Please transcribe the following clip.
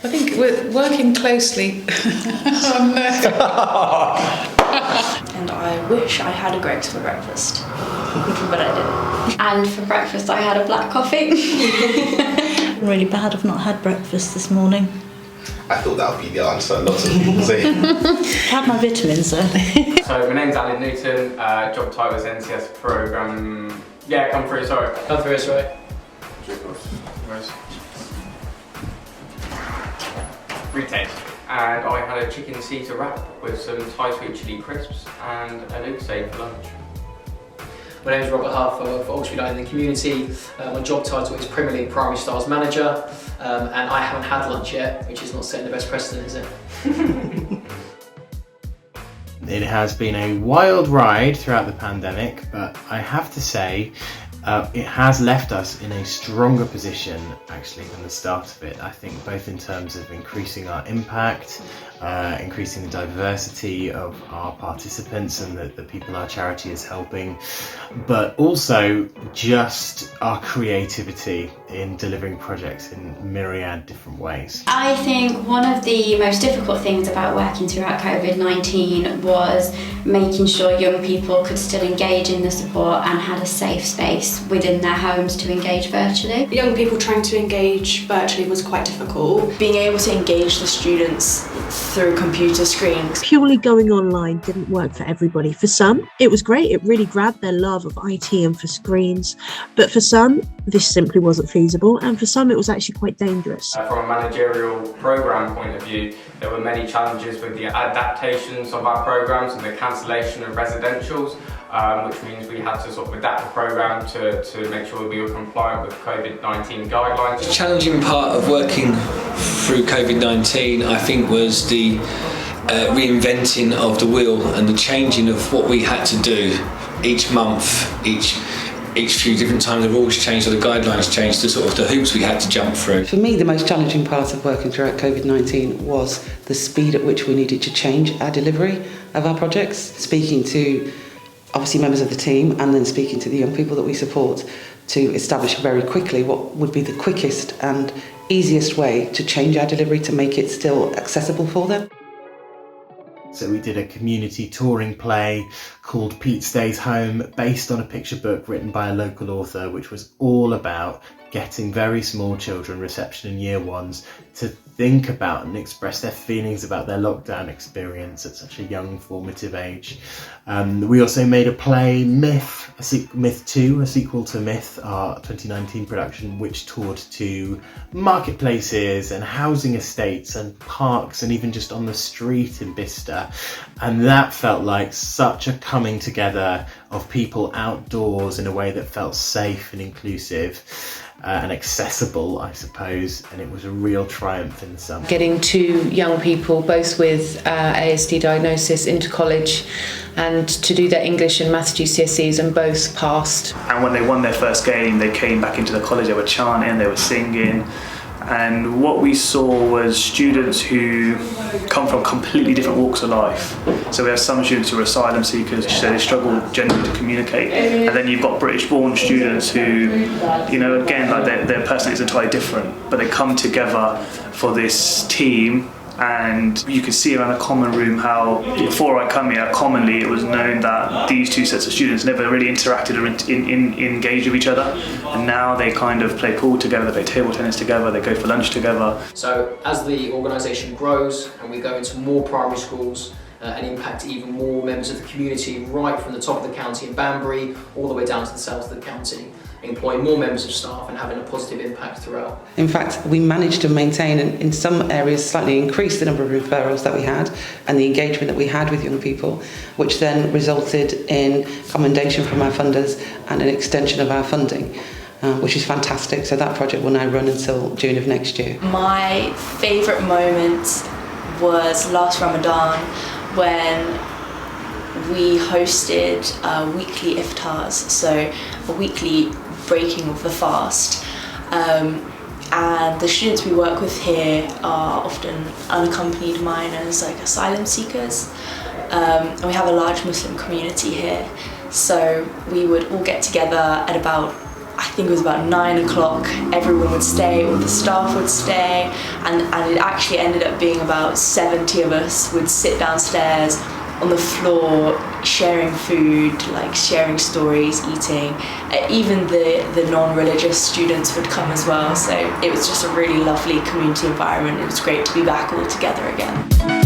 I think we're working closely. Oh no. And I wish I had a Greggs for breakfast, but I didn't. And for breakfast I had a black coffee. Really bad, I've not had breakfast this morning. I thought that would be the answer, lots of people say. Had my vitamins though. So my name's Alan Newton, job title is NCS Programme. Yeah, come through, sorry. Come through, sorry. Retake. And I had a chicken Caesar wrap with some Thai sweet chilli crisps and a Luke steak for lunch. My name is Robert Huff, I work for Oxford United in the community. My job title is Premier League Primary Stars Manager, and I haven't had lunch yet, which is not setting the best precedent, is it? It has been a wild ride throughout the pandemic, but I have to say it has left us in a stronger position actually than the start of it. I think both in terms of increasing our impact, increasing the diversity of our participants and the people our charity is helping, but also just our creativity in delivering projects in myriad different ways. I think one of the most difficult things about working throughout COVID-19 was making sure young people could still engage in the support and had a safe space within their homes to engage virtually. Young people trying to engage virtually was quite difficult. Being able to engage the students through computer screens. Purely going online didn't work for everybody. For some, it was great. It really grabbed their love of IT and for screens. But for some, this simply wasn't feasible. And for some, it was actually quite dangerous. From a managerial programme point of view, there were many challenges with the adaptations of our programmes and the cancellation of residentials, which means we had to sort of adapt the programme to make sure we were compliant with COVID-19 guidelines. The challenging part of working through COVID-19, I think, was the reinventing of the wheel and the changing of what we had to do each month, each few different times. The rules changed or the guidelines changed, the sort of the hoops we had to jump through. For me, the most challenging part of working throughout COVID-19 was the speed at which we needed to change our delivery of our projects, speaking to obviously members of the team and then speaking to the young people that we support to establish very quickly what would be the quickest and easiest way to change our delivery to make it still accessible for them. So we did a community touring play called Pete Stays Home, based on a picture book written by a local author, which was all about getting very small children, reception and year ones, to think about and express their feelings about their lockdown experience at such a young, formative age. We also made a play, Myth 2, a sequel to Myth, our 2019 production, which toured to marketplaces and housing estates and parks and even just on the street in Bicester. And that felt like such a coming together of people outdoors in a way that felt safe and inclusive. And accessible, I suppose, and it was a real triumph in the summer. Getting two young people, both with ASD diagnosis, into college and to do their English and Maths GCSEs, and both passed. And when they won their first game, they came back into the college, they were chanting, they were singing. And what we saw was students who come from completely different walks of life. So we have some students who are asylum seekers, so they struggle generally to communicate. And then you've got British-born students who, you know, again, like their personality is entirely different, but they come together for this team. And you could see around the common room how, before I come here, commonly it was known that these two sets of students never really interacted or engaged with each other. And now they kind of play pool together, they play table tennis together, they go for lunch together. So as the organisation grows and we go into more primary schools and impact even more members of the community, right from the top of the county in Banbury all the way down to the south of the county, employing more members of staff and having a positive impact throughout. In fact, we managed to maintain and in some areas slightly increase the number of referrals that we had and the engagement that we had with young people, which then resulted in commendation from our funders and an extension of our funding, which is fantastic. So that project will now run until June of next year. My favourite moment was last Ramadan when we hosted weekly iftars, so a weekly breaking of the fast. And the students we work with here are often unaccompanied minors, like asylum seekers. And we have a large Muslim community here. So we would all get together at about, I think it was about 9 o'clock, everyone would stay, all the staff would stay, and it actually ended up being about 70 of us would sit downstairs on the floor sharing food, like sharing stories, eating. Even the non-religious students would come as well, so it was just a really lovely community environment. It was great to be back all together again.